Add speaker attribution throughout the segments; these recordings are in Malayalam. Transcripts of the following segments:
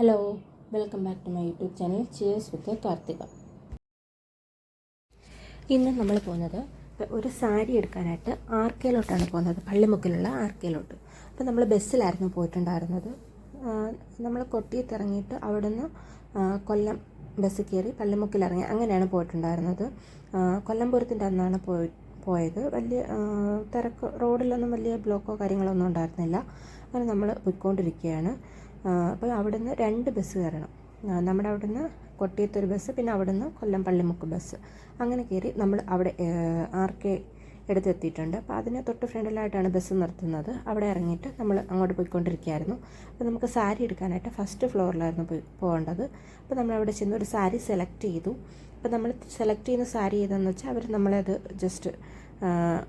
Speaker 1: Hello, welcome back to my YouTube channel cheers with Karthika. ഇന്ന് നമ്മൾ പോകുന്നത് ഒരു സാരി എടുക്കാനായിട്ട് ആർക്കേലോട്ടാണ് പോകുന്നത്, പള്ളിമുക്കിലുള്ള ആർക്കേലോട്ട്. അപ്പോൾ നമ്മൾ ബസ്സിലായിരുന്നു പോയിട്ടുണ്ടായിരുന്നത്. നമ്മൾ കൊട്ടിയത്ത് ഇറങ്ങിയിട്ട് അവിടെ നിന്ന് കൊല്ലം ബസ് കയറി പള്ളിമുക്കിൽ ഇറങ്ങി, അങ്ങനെയാണ് പോയിട്ടുണ്ടായിരുന്നത്. കൊല്ലംപുരത്തിൻ്റെ അന്നാണ് പോയത്. വലിയ തിരക്ക്, റോഡിലൊന്നും വലിയ ബ്ലോക്കോ കാര്യങ്ങളോ ഒന്നും ഉണ്ടായിരുന്നില്ല. അങ്ങനെ നമ്മൾ പോയിക്കൊണ്ടിരിക്കുകയാണ്. അപ്പോൾ അവിടെ നിന്ന് 2 ബസ് കയറണം. നമ്മുടെ അവിടെ നിന്ന് കൊട്ടിയത്തൊരു ബസ്, പിന്നെ അവിടെ നിന്ന് കൊല്ലം പള്ളിമുക്ക് ബസ്. അങ്ങനെ കയറി നമ്മൾ അവിടെ ആർക്കെ എടുത്തെത്തിയിട്ടുണ്ട്. അപ്പോൾ അതിന് തൊട്ട് ഫ്രണ്ടിലായിട്ടാണ് ബസ് നിർത്തുന്നത്. അവിടെ ഇറങ്ങിയിട്ട് നമ്മൾ അങ്ങോട്ട് പോയിക്കൊണ്ടിരിക്കുകയായിരുന്നു. അപ്പോൾ നമുക്ക് സാരി എടുക്കാനായിട്ട് ഫസ്റ്റ് ഫ്ലോറിലായിരുന്നു പോകേണ്ടത്. അപ്പോൾ നമ്മളവിടെ ചെന്ന് ഒരു സാരി സെലക്ട് ചെയ്തു. അപ്പോൾ നമ്മൾ സെലക്ട് ചെയ്യുന്ന സാരി ഏതെന്ന് വെച്ചാൽ അവർ നമ്മളത് ജസ്റ്റ്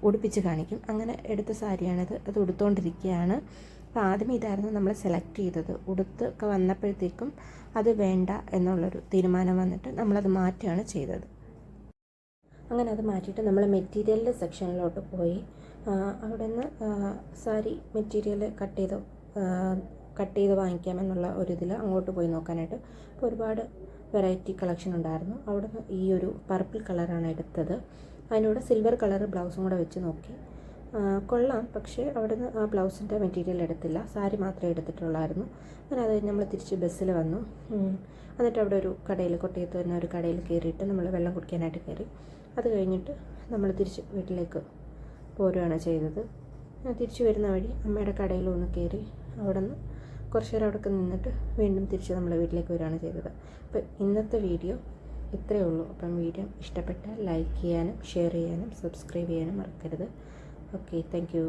Speaker 1: ഉടുപ്പിച്ച് കാണിക്കും. അങ്ങനെ എടുത്ത സാരിയാണിത്. അത് ഉടുത്തുകൊണ്ടിരിക്കുകയാണ്. അപ്പോൾ ആദ്യം ഇതായിരുന്നു നമ്മൾ സെലക്ട് ചെയ്തത്. ഉടുത്തൊക്കെ വന്നപ്പോഴത്തേക്കും അത് വേണ്ട എന്നുള്ളൊരു തീരുമാനം വന്നിട്ട് നമ്മളത് മാറ്റുകയാണ് ചെയ്തത്. അങ്ങനെ അത് മാറ്റിയിട്ട് നമ്മൾ മെറ്റീരിയലിൻ്റെ സെക്ഷനിലോട്ട് പോയി. അവിടെ നിന്ന് സാരി മെറ്റീരിയൽ കട്ട് ചെയ്ത് വാങ്ങിക്കാമെന്നുള്ള ഒരിതിൽ അങ്ങോട്ട് പോയി നോക്കാനായിട്ട്. അപ്പോൾ ഒരുപാട് വെറൈറ്റി കളക്ഷൻ ഉണ്ടായിരുന്നു. അവിടെ നിന്ന് ഈ ഒരു പർപ്പിൾ കളറാണ് എടുത്തത്. അതിനോട് സിൽവർ കളർ ബ്ലൗസും കൂടെ വെച്ച് നോക്കി. കൊള്ളാം, പക്ഷേ അവിടെ നിന്ന് ആ ബ്ലൗസിൻ്റെ മെറ്റീരിയൽ എടുത്തില്ല, സാരി മാത്രമേ എടുത്തിട്ടുള്ളായിരുന്നു. അങ്ങനെ അത് കഴിഞ്ഞ് നമ്മൾ തിരിച്ച് ബസ്സിൽ വന്നു. എന്നിട്ട് അവിടെ ഒരു കടയിൽ, കൊട്ടിയത്ത് തന്നെ ഒരു കടയിൽ കയറിയിട്ട് നമ്മൾ വെള്ളം കുടിക്കാനായിട്ട് കയറി. അത് കഴിഞ്ഞിട്ട് നമ്മൾ തിരിച്ച് വീട്ടിലേക്ക് പോരുകയാണ് ചെയ്തത്. തിരിച്ച് വരുന്ന വഴി അമ്മയുടെ കടയിൽ ഒന്ന് കയറി അവിടെ നിന്ന് കുറച്ച് നേരം അവിടെ നിന്നിട്ട് വീണ്ടും തിരിച്ച് നമ്മൾ വീട്ടിലേക്ക് വരികയാണ് ചെയ്തത്. അപ്പോൾ ഇന്നത്തെ വീഡിയോ ഇത്രയേ ഉള്ളൂ. അപ്പം വീഡിയോ ഇഷ്ടപ്പെട്ടാൽ ലൈക്ക് ചെയ്യാനും ഷെയർ ചെയ്യാനും സബ്സ്ക്രൈബ് ചെയ്യാനും മറക്കരുത്. Okay, thank you.